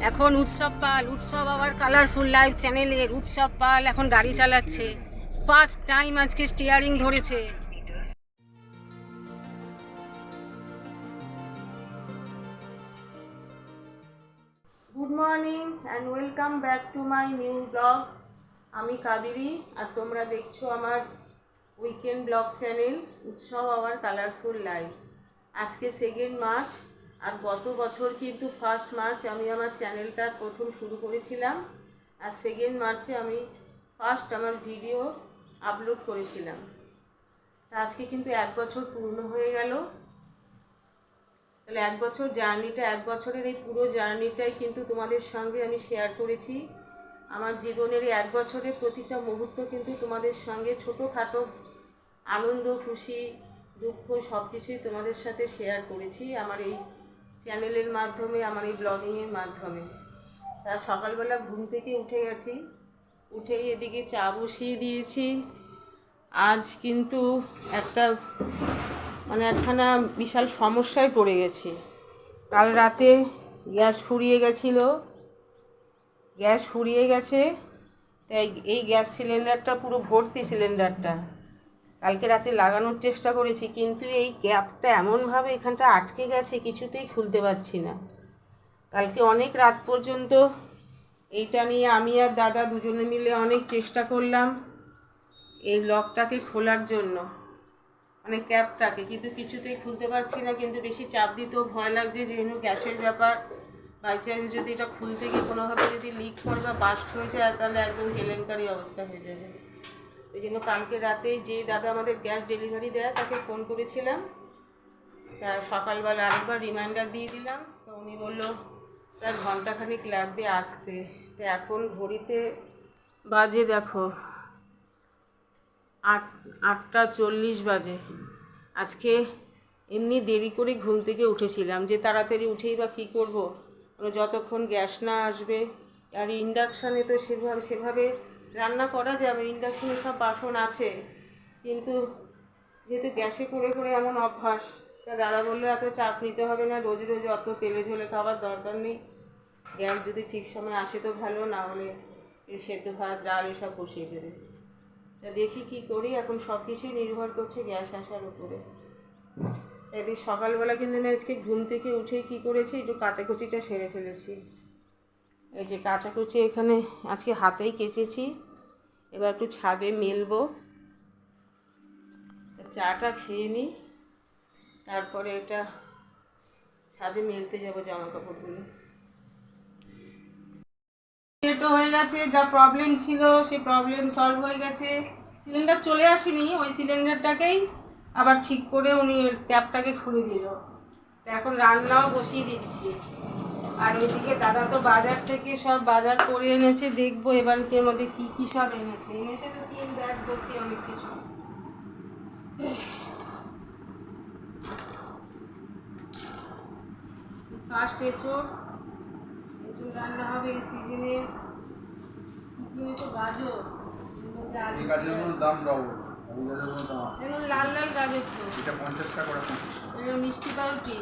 এখন উৎসব পাল, উৎসব আবার কালারফুল লাইভ চ্যানেলের উৎসব পাল এখন গাড়ি চালাচ্ছে। ফার্স্ট টাইম আজকে স্টিয়ারিং ধরেছে। Good morning and welcome back to my new blog. আমি কাবেরী আর তোমরা দেখছো আমার উইকেন্ড ব্লগ চ্যানেল উৎসব আওয়ার কালারফুল লাইফ। আজকে 2 মার্চ, আর গত বছর কিন্তু 1 মার্চ আমি আমার চ্যানেলটা প্রথম শুরু করেছিলাম, আর 2 মার্চে আমি ফার্স্ট আমার ভিডিও আপলোড করেছিলাম। তা আজকে কিন্তু 1 বছর পূর্ণ হয়ে গেল। তাহলে 1 বছর জার্নিটা, 1 বছরের এই পুরো জার্নিটাই কিন্তু তোমাদের সঙ্গে আমি শেয়ার করেছি। আমার জীবনের এই 1 বছরের প্রতিটা মুহূর্ত কিন্তু তোমাদের সঙ্গে ছোটোখাটো আনন্দ, খুশি, দুঃখ সব কিছুই তোমাদের সাথে শেয়ার করেছি আমার এই চ্যানেলের মাধ্যমে, আমার এই ব্লগিংয়ের মাধ্যমে। তা সকালবেলা ঘুম থেকে উঠে গেছি, উঠেই এদিকে চা বসিয়ে দিয়েছি। আজ কিন্তু একখানা বিশাল সমস্যায় পড়ে গেছি। কাল রাতে গ্যাস ফুরিয়ে গেছে, তাই এই গ্যাস সিলিন্ডারটা পুরো ভর্তি সিলিন্ডারটা কালকে রাতে লাগানোর চেষ্টা করেছি, কিন্তু এই গ্যাপটা এমনভাবে এখানটা আটকে গেছে, কিছুতেই খুলতে পারছি না। কালকে অনেক রাত পর্যন্ত এইটা নিয়ে আমি আর দাদা দুজনে মিলে অনেক চেষ্টা করলাম এই লকটাকে খোলার জন্য, ক্যাপটাকে, কিন্তু কিছুতেই খুলতে পারছি না। কিন্তু বেশি চাপ দিতেও ভয় লাগছে, যেহেতু গ্যাসের ব্যাপার। বাই চান্স যদি এটা খুলতে গিয়ে কোনোভাবে যদি লিক হয় বা বাস্ট হয়ে যায়, তাহলে একদম কেলেঙ্কারি অবস্থা হয়ে যাবে। এই জন্য কালকে রাতে যে দাদা আমাদের গ্যাস ডেলিভারি দেয় তাকে ফোন করেছিলাম, তা সকালবেলা আরেকবার রিমাইন্ডার দিয়ে দিলাম। তো উনি বললো তার ঘন্টাখানিক লাগবে আসতে। তো এখন ঘড়িতে বাজে দেখো 8:40 বাজে। আজকে এমনি দেরি করে ঘুম থেকে উঠেছিলাম, যে তাড়াতাড়ি উঠেই বা কী করবো, যতক্ষণ গ্যাস না আসবে। আর ইন্ডাকশানে তো সেভাবে রান্না করা যাবে, ইন্ডাকশানে সব বাসন আছে, কিন্তু যেহেতু গ্যাসে করে করে এমন অভ্যাস, তা দাদা বললো এত চাপ নিতে হবে না, রোজ রোজ অত তেলে ঝোলে খাবার দরকার নেই। গ্যাস যদি ঠিক সময় আসে তো ভালো, না হলে সেদ্ধ ভাত, ডাল এসব বসিয়ে দেবে। তা দেখি কী করি, এখন সব কিছুই নির্ভর করছে গ্যাস আসার উপরে। এদিকে সকালবেলা কিন্তু আমি আজকে ঘুম থেকে উঠেই কী করেছি, একটু কাচাকুচিটা সেরে ফেলেছি। এই যে কাচাকুচি এখানে আজকে হাতেই কেচেছি, এবার একটু ছাদে মেলবো। চাটা খেয়ে নিই, তারপরে এটা ছাদে মেলতে যাবো জামা কাপড়গুলো। তো হয়ে গেছে, যা প্রবলেম ছিল সেই প্রবলেম সলভ হয়ে গেছে। সিলিন্ডার চলে আসেনি, ওই সিলিন্ডারটাকেই আবার ঠিক করে উনি ট্যাপটাকে খুলে দিল। এখন রান্নাও বসিয়ে দিচ্ছি। আর ওইদিকে দাদা তো বাজার থেকে সব বাজার করে এনেছে, দেখবো এবারকের মধ্যে কী কী সব এনেছে তো 3 ব্যাগ ভর্তি অনেক কিছু। ফার্স্ট এঁচোড় রান্না হবে এই সিজনে। গাজর, লাল লাল গাজর, তো 50 টাকা করে। মিষ্টি পাউরুটি।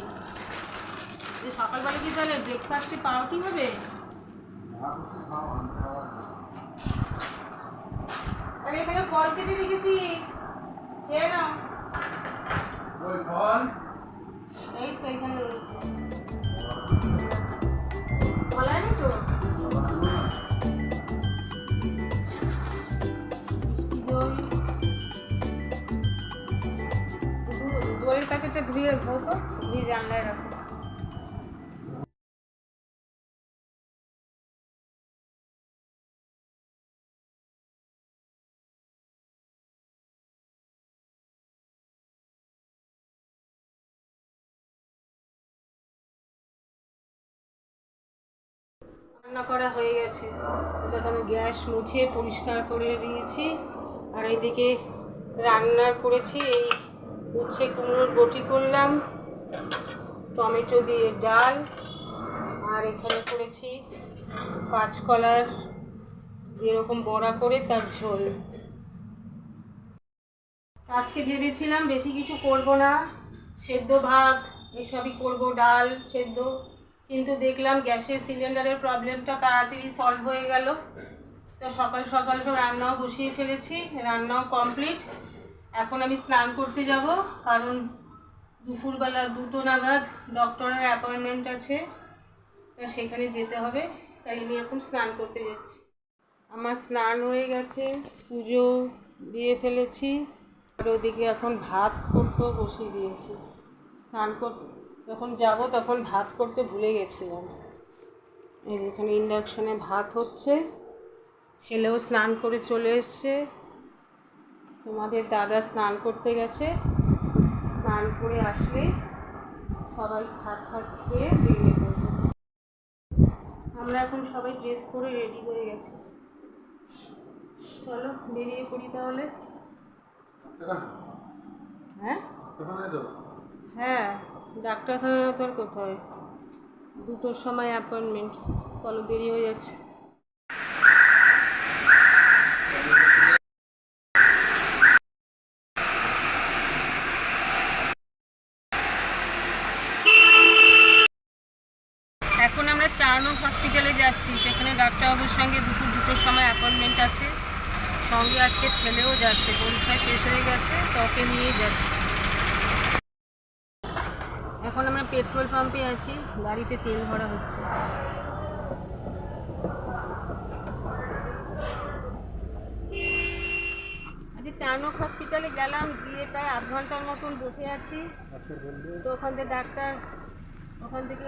সকালবেলা কি তাহলে ব্রেকফাস্টে পাউরুটি হবে? আরে এখানে ফল কেটে রেখেছি, খেয়ে নাও। ওই ফল এই তো এখানে রয়েছে। কলা এনেছো? মিষ্টি দই, দইয়ের প্যাকেটটা ধুয়ে তো ধুয়ে জানলায় রাখো। রান্না করা হয়ে গেছে, দেখো আমি গ্যাস মুছে পরিষ্কার করে দিয়েছি। আর এইদিকে রান্না করেছি, এই উচ্ছে কুমড়োর বটি করলাম, টমেটো দিয়ে ডাল, আর এখানে করেছি কাঁচকলার যেরকম বড়া করে তার ঝোল। আজকে ভেবেছিলাম বেশি কিছু করব না, সেদ্ধ ভাত এসবই করব, ডাল সেদ্ধ, কিন্তু দেখলাম গ্যাসের সিলিন্ডারের প্রবলেমটা তাড়াতাড়ি সলভ হয়ে গেল। তো সকাল সকাল সব রান্নাও বসিয়ে ফেলেছি, রান্নাও কমপ্লিট। এখন আমি স্নান করতে যাব, কারণ দুপুরবেলা 2টো নাগাদ ডক্টরের অ্যাপয়েন্টমেন্ট আছে, তা সেখানে যেতে হবে। তাই আমি এখন স্নান করতে যাচ্ছি। আমার স্নান হয়ে গেছে, পুজো দিয়ে ফেলেছি, আর ওদিকে এখন ভাত করতেও বসিয়ে দিয়েছি। স্নান যখন যাব তখন ভাত করতে ভুলে গেছিলাম। এই যেখানে ইন্ডাকশনে ভাত হচ্ছে, ছেলেও স্নান করে চলে এসছে, তোমাদের দাদা স্নান করতে গেছে। স্নান করে আসলে সবাই ভাত খেয়ে বেরিয়ে পড়বো। আমরা এখন সবাই ড্রেস করে রেডি হয়ে গেছি, চলো বেরিয়ে পড়ি তাহলে। হ্যাঁ হ্যাঁ, ডাক্তারখানা তোর কোথায়, 2টোর সময় অ্যাপয়েন্টমেন্ট। চলো দেরি হয়ে যাচ্ছে। এখন আমরা 4 নং হসপিটালে যাচ্ছি, সেখানে ডাক্তারবাবুর সঙ্গে দুপুর 2টোর সময় অ্যাপয়েন্টমেন্ট আছে। সঙ্গে আজকে ছেলেও যাচ্ছে, পরীক্ষা শেষ হয়ে গেছে, তো ওকে নিয়েই যাচ্ছি। এখন আমরা পেট্রোল পাম্পে আছি, গাড়িতে তেল ভরা হচ্ছে। আজকে 4 নং হসপিটালে গেলাম, গিয়ে প্রায় 8 ঘন্টার মতন বসে আছি। তো ওখান থেকে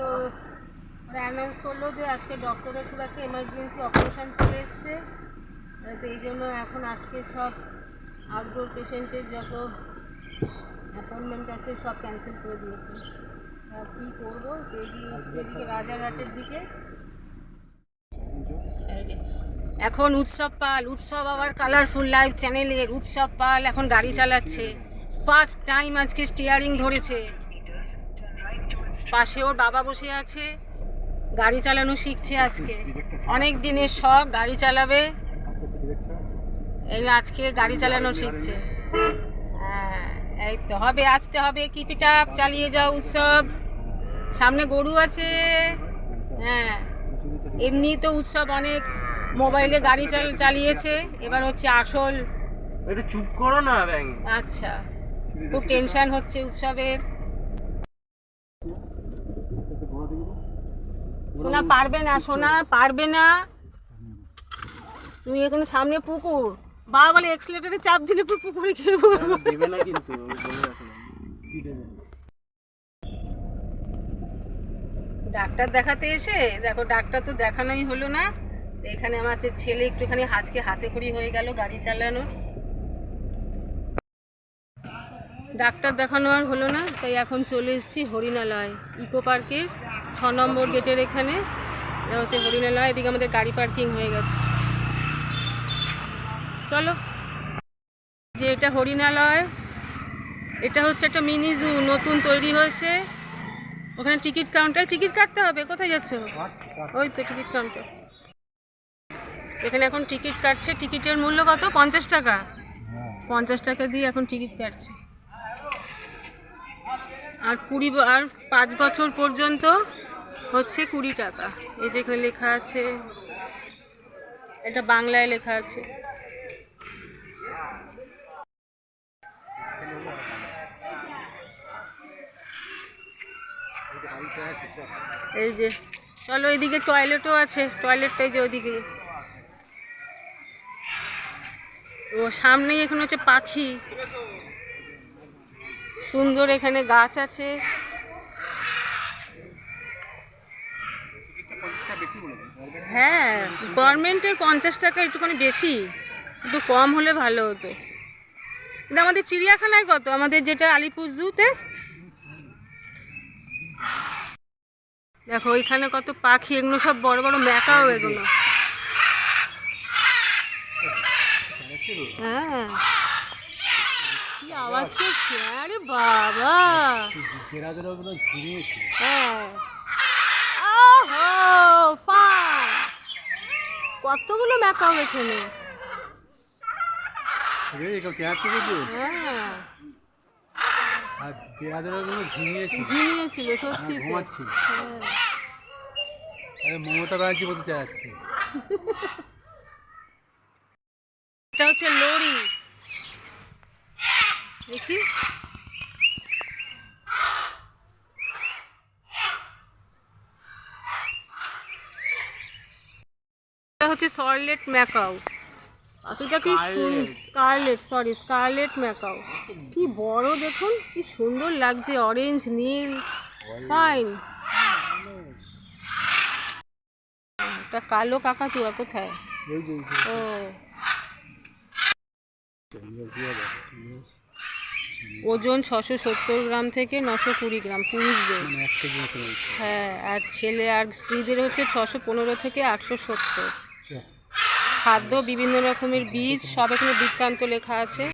ওরা অ্যানাউন্স করলো যে আজকে ডক্টরের খুব একটা এমার্জেন্সি অপারেশন চলে এসছে। তো এই জন্য এখন আজকে সব আউটডোর পেশেন্টের যত অ্যাপয়েন্টমেন্ট আছে সব ক্যান্সেল করে দিয়েছে। কী করবো, এগিয়ে এদিকে রাজারহাটের দিকে। এই যে এখন উৎসব পাল, উৎসব আবার কালারফুল লাইভ চ্যানেলের উৎসব পাল এখন গাড়ি চালাচ্ছে। ফার্স্ট টাইম আজকে স্টিয়ারিং ধরেছে, পাশে ওর বাবা বসে আছে, গাড়ি চালানো শিখছে আজকে। অনেক দিনের শখ গাড়ি চালাবে, এই আজকে গাড়ি চালানো শিখছে। হ্যাঁ, এই তো হবে, আসতে হবে, কিপ ইট আপ, চালিয়ে যাও উৎসব। সামনে গরু আছে। হ্যাঁ, এমনি তো উৎসব অনেক মোবাইলে গাড়ি চালিয়েছে, এবার হচ্ছে আসল। একটু চুপ করো না ব্যাং। আচ্ছা, খুব টেনশন হচ্ছে উৎসবের। সোনা পারবে না, সোনা পারবে না। তুমি এখানে সামনে পুকুর, বাবা বলে এক্সিলেটরে চাপ দিলে পুকুরে খেয়ে পড়বো। দেবে না কিন্তু, ডাক্তার দেখাতে এসে দেখো, ডাক্তার তো দেখানোই হলো না। এখানে আমার ছেলে একটুখানি আজকে হাতে খড়ি হয়ে গেল গাড়ি চালানোর। ডাক্তার দেখানো আর হলো না, তাই এখন চলে এসেছি হরিণালয় ইকো পার্কের 6 নম্বর গেটের এখানে। এটা হচ্ছে হরিণালয়, এদিকে আমাদের গাড়ি পার্কিং হয়ে গেছে। চলো, যে এটা হরিণালয়, এটা হচ্ছে একটা মিনি জু, নতুন তৈরি হয়েছে। ওখানে টিকিট কাউন্টার, টিকিট কাটতে হবে। কোথায় যাচ্ছে? ওই তো টিকিট কাউন্টার। এখানে এখন টিকিট কাটছে। টিকিটের মূল্য কত? 50 টাকা। 50 টাকা দিয়ে এখন টিকিট কাটছে। আর 5 বছর পর্যন্ত হচ্ছে 20 টাকা। এই যে এখানে লেখা আছে, এটা বাংলায় লেখা আছে। এই যে চলো, এইদিকে টয়লেটও আছে, টয়লেটটাই যে ওইদিকে। ও সামনেই এখন হচ্ছে পাখি, সুন্দর এখানে গাছ আছে। হ্যাঁ, গভর্নমেন্টের 50 টাকা একটুখানি বেশি, একটু কম হলে ভালো হতো। কিন্তু আমাদের চিড়িয়াখানায় কত, আমাদের যেটা আলিপুর জুতে দেখো, ওইখানে কত পাখি, এগুলো সব বড় বড় ম্যাকাও এগুলো। হ্যাঁ, কি আওয়াজ করছে, আরে বাবা। হ্যাঁ, কতগুলো ম্যাকাও এখানে। ঝিমিয়েছিল সত্যি। মমতা ব্যানার্জি বলতে চাচ্ছি। এটা হচ্ছে লরি, দেখি এটা হচ্ছে স্কারলেট ম্যাকাও। পাখিটা কি স্কারলেট ম্যাকাও, কি বড় দেখুন, কি সুন্দর লাগছে, অরেঞ্জ নীল ফাইন। এটা কালো কাকাতুয়া কোথায়? ও ওজন 670 গ্রাম থেকে 920 গ্রাম পুরুষদের। হ্যাঁ, আর ছেলে আর স্ত্রীদের হচ্ছে 615 থেকে 870। খাদ্য বিভিন্ন রকমের বীজ, সব এখানে বৃত্তান্ত লেখা আছে।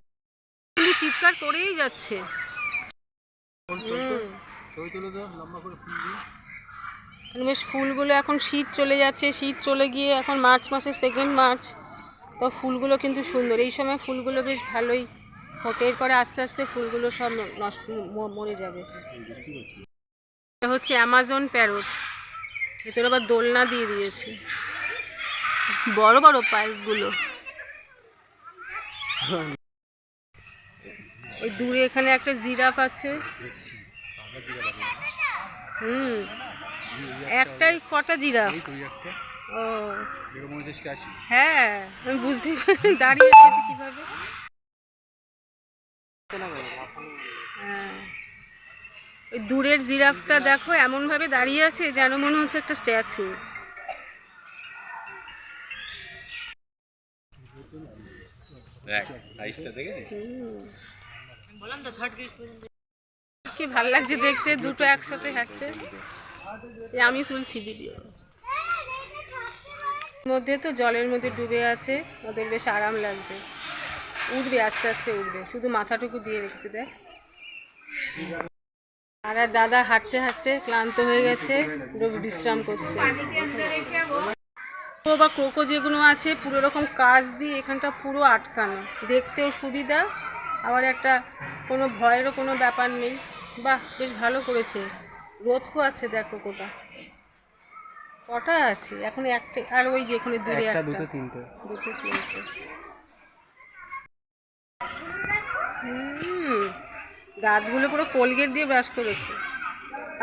কিন্তু চিৎকার করেই যাচ্ছে। বেশ ফুলগুলো, এখন শীত চলে যাচ্ছে, শীত চলে গিয়ে এখন মার্চ মাসে 2 মার্চ, তো ফুলগুলো কিন্তু সুন্দর। এই সময় ফুলগুলো বেশ ভালোই ফোটে, এরপরে আস্তে আস্তে ফুলগুলো সব নষ্ট মরে যাবে। এটা হচ্ছে অ্যামাজন প্যারট, ভেতরে আবার দোলনা দিয়ে দিয়েছে, বড় বড় পাইপগুলো। ওই দূরে এখানে একটা জিরাফ আছে। একটাই কটা জিরাফ? ও হ্যাঁ, আমি বুঝতে দাঁড়িয়ে রয়েছে কিভাবে। হ্যাঁ, ওই দূরের জিরাফটা দেখো এমন ভাবে দাঁড়িয়ে আছে যেন মনে হচ্ছে একটা স্ট্যাচু। কি ভালো লাগছে দেখতে, দুটো একসাথে হাঁটছে। আমি তুলছি ভিডিও। মধ্যে তো জলের মধ্যে ডুবে আছে, ওদের বেশ আরাম লাগছে। উঠবে, আস্তে আস্তে উঠবে, শুধু মাথাটুকু দিয়ে রেখেছে দেখ। আর দাদা হাঁটতে হাঁটতে ক্লান্ত হয়ে গেছে, পুরো বিশ্রাম করছে। বা ক্রোকো যেগুলো আছে পুরো রকম কাজ দিয়ে এখানটা পুরো আটকানো, দেখতেও সুবিধা, আবার একটা কোনো ভয়েরও কোনো ব্যাপার নেই। বাহ, বেশ ভালো করেছে। রোদ পোয়াচ্ছে দেখো কোটা কটা আছে এখন, একটা আর ওই যে ওখানে দূরে একটা, দুটো তিনটে। দাঁতগুলো পুরো কোলগেট দিয়ে ব্রাশ করেছে,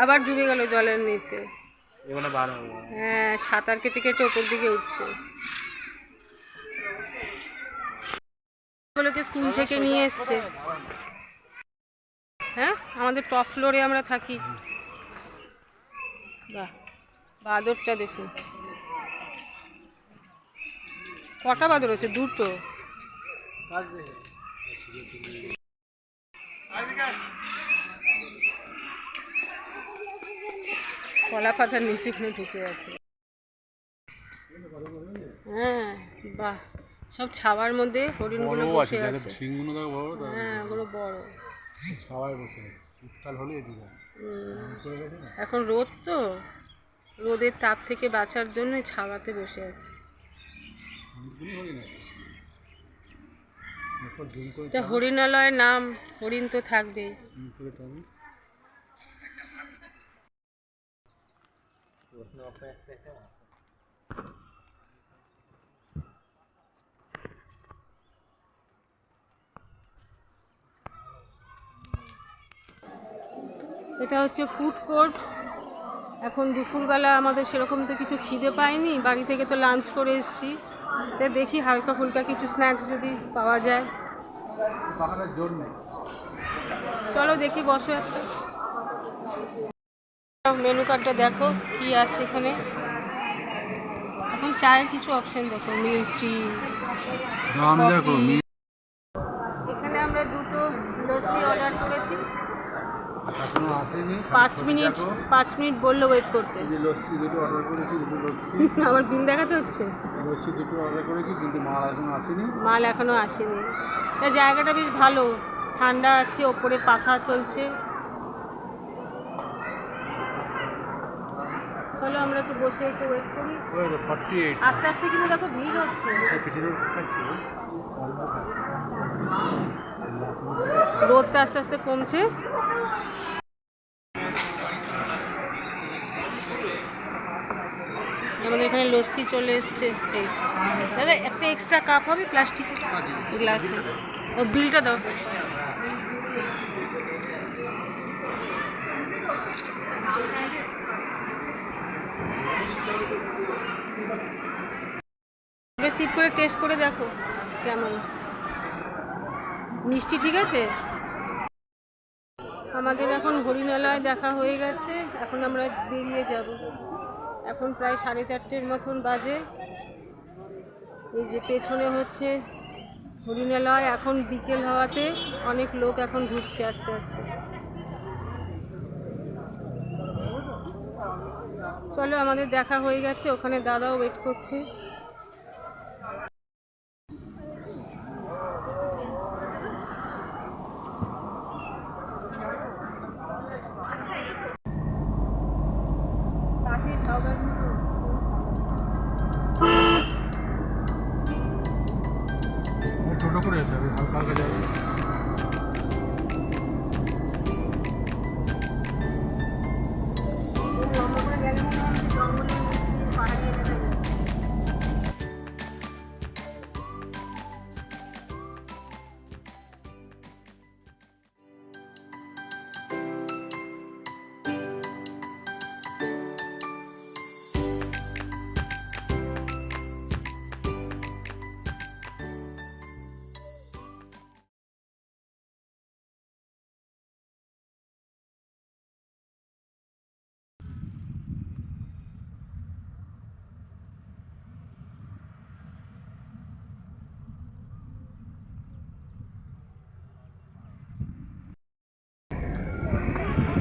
আবার ডুবে গেল জলের নিচে। হ্যাঁ, সাঁতার কেটে কেটে ওপর দিকে উঠছে। এগুলোকে স্কুল থেকে নিয়ে এসছে। হ্যাঁ, আমাদের টপ ফ্লোরে আমরা থাকি। বাহ, বাদরটা দেখুন, কটা বাদর আছে? দুটো। কলা পাতার নিচে ঢুকে আছে। হ্যাঁ, বাহ, সব ছাওয়ার মধ্যে হরিণগুলো বসে আছে। হ্যাঁ, ওগুলো বড় ছাওয়ায় বসে আছে। শীতকাল হলে এখন রোদ, তো রোদের তাপ থেকে বাঁচার জন্য ছাওয়াতে বসে আছে। হরিণালয়ের নাম, হরিণ তো থাকবেই। এটা হচ্ছে ফুড কোর্ট। এখন দুপুরবেলা আমাদের সেরকম তো কিছু খিদে পাইনি, বাড়ি থেকে তো লাঞ্চ করে এসেছি, তো দেখি হালকা ফুলকা কিছু স্ন্যাক্স যদি পাওয়া যায়। চলো দেখি, বসো একটা। মেনু কার্ডটা দেখো কি আছে এখানে। এখন চায়ের কিছু অপশন দেখো, মিল্ক টি, এখানে আমরা দুটো লস্যি অর্ডার করেছি। 5 মিনিট বললো ওয়েট করতে। লস্যি দুটো অর্ডার করেছি, আমার বিল দেখাতে হচ্ছে। লস্যি দুটো অর্ডার করেছি, কিন্তু মাল এখনো আসেনি। তা জায়গাটা বেশ ভালো, ঠান্ডা আছে, ওপরে পাখা চলছে। চলো আমরা একটু বসে একটু ওয়েট করি। আস্তে আস্তে কিন্তু দেখো ভিড় হচ্ছে। রোদটা আস্তে আস্তে কমছে। আমাদের এখানে লস্যি চলে এসছে। এই দাদা একটা এক্সট্রা কাপ হবে প্লাস্টিকের গ্লাসে। ও বিলটা দাও। রিসিভ করে টেস্ট করে দেখো কেমন মিষ্টি। ঠিক আছে, আমাদের এখন হরিণালয় দেখা হয়ে গেছে, এখন আমরা বেরিয়ে যাব। এখন প্রায় 4:30 মতন বাজে। এই যে পেছনে হচ্ছে হরিণালয়। এখন বিকেল হওয়াতে অনেক লোক এখন ঢুকছে আস্তে আস্তে। চলো, আমাদের দেখা হয়ে গেছে, ওখানে দাদাও ওয়েট করছে। পাশে ঝাউ গাছগুলো টোটো করে যেতে হবে, হালকা হালকা যাবে।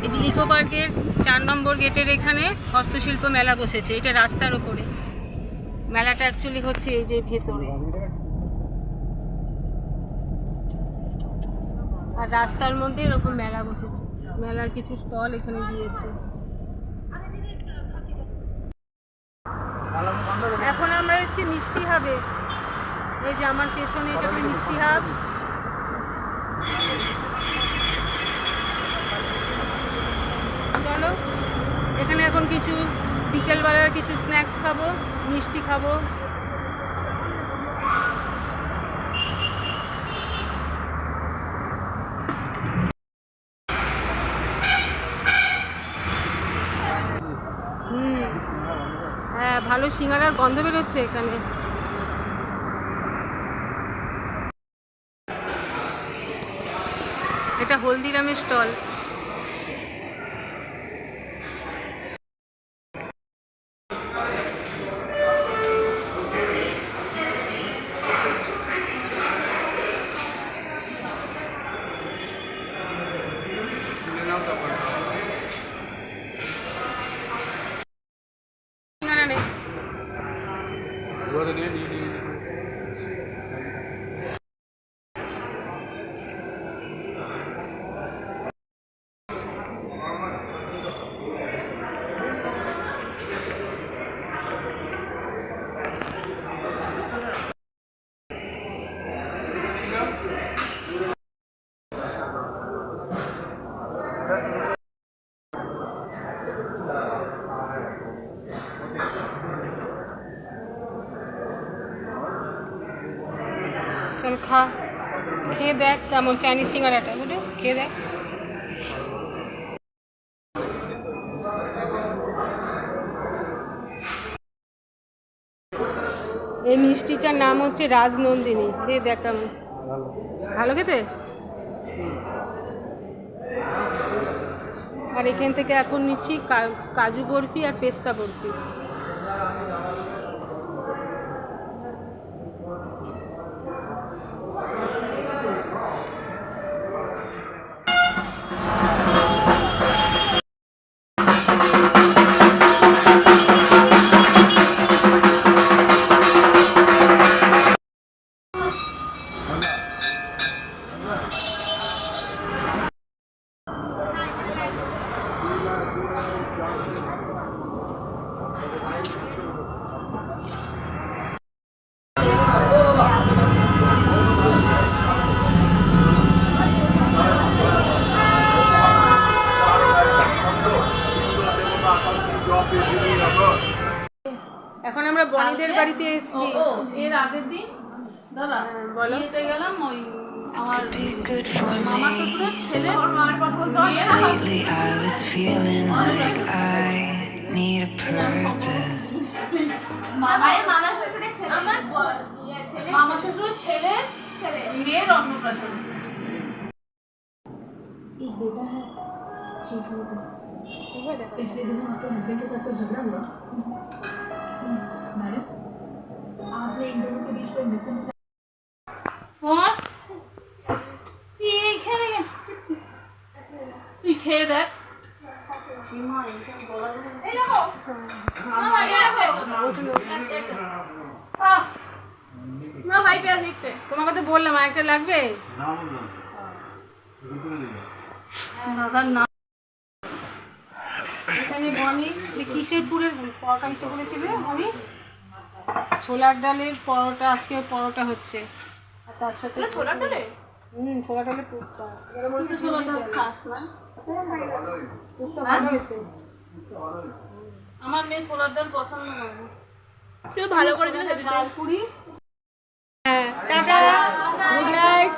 এই যে ইকো পার্কের 4 নম্বর গেটের এখানে হস্তশিল্প মেলা বসেছে। এটা রাস্তার ওপরে মেলাটা অ্যাকচুয়ালি হচ্ছে এই যে ভেতরে, আর রাস্তার মধ্যে এরকম মেলা বসেছে। মেলার কিছু স্টল এখানে দিয়েছে। এখন আমরা এসেছি মিষ্টি হাবে। এই যে আমার পেছনে এটা হলো মিষ্টি হাব। চলো, এখানে এখন কিছু বিকেলবেলার কিছু স্ন্যাক্স খাবো, মিষ্টি খাবো। হ্যাঁ, ভালো সিঙ্গারার গন্ধ বেরোচ্ছে এখানে। এটা হলদিরামের স্টল। সিঙ্গারা নেই। চল খা, খেয়ে দেখ কেমন চাইনিজ সিঙ্গারাটা, বুঝলি? খেয়ে দেখ। এই মিষ্টিটার নাম হচ্ছে রাজনন্দিনী। খেয়ে দেখ কেমন, ভালো খেতে। আর এখান থেকে এখন নিচ্ছি কাজু বরফি আর পেস্তা বরফি। এখন আমরা বনিদের বাড়িতে এসেছি। ও এর আগের দিন দাদা বলো। বিয়েতে গেলাম ওই আমার Be good for মামা me. শ্বশুরের ছেলে মেয়ের Lately, I was feeling like I need a purpose. মামা শ্বশুরের ছেলে মামা শ্বশুরের ছেলে মেয়ের অন্নপ্রাশন। पिछले दिनों आपके हस्बैंड के साथ कोई झगड़ा हुआ? मैडम, आपने इन दोनों के बीच कोई मिसअंडरस्टैंडिंग और ये खेले गए তুই খেয়ে দেখ তোমাকে তো বললাম একটা লাগবে। দাদার নাম এখানে বনি কিসের পুরের পরোটা এসে বলেছিলে আমি ছোলার ডালের পরোটা, আজকে পরোটা হচ্ছে আর তার সাথে ছোলার ডালের ছোলার ডালের পুরটা ছোলার ডাল খাস না? পুরটা ভালো হয়েছে। আমার মেয়ে ছোলার ডাল পছন্দ করে না। তুই ভালো করে দিলে ডাল পুরি হ্যাঁ টাটা, গুড নাইট,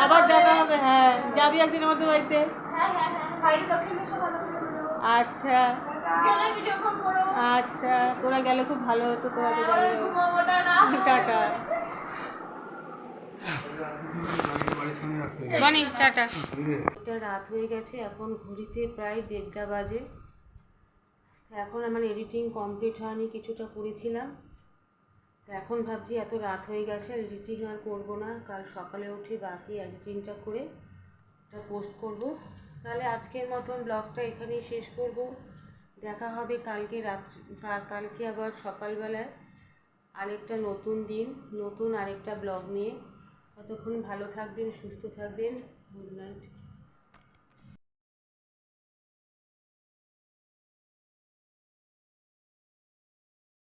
আবার দেখা হবে। হ্যাঁ যাবি একদিন আমাদের বাড়িতে? আচ্ছা আচ্ছা, তোরা গেলে খুব ভালো হতো, তোরা তো গেলে। টাটা বাড়ির সামনে রাখতে বনি, টাটা। এটা রাত হয়ে গেছে, এখন ঘড়িতে প্রায় 1:30 বাজে। এখন আমার এডিটিং কমপ্লিট হয়নি, কিছুটা করেছিলাম। তো এখন ভাবছি এত রাত হয়ে গেছে, এডিটিং আর করবো না, কাল সকালে উঠে বাকি এডিটিংটা করে এটা পোস্ট করব। তাহলে আজকের মতন ব্লগটা এখানেই শেষ করব। দেখা হবে কালকে কালকে আবার সকালবেলায় আরেকটা নতুন দিন, নতুন আরেকটা ব্লগ নিয়ে। ততক্ষণ ভালো থাকবেন, সুস্থ থাকবেন। Good night.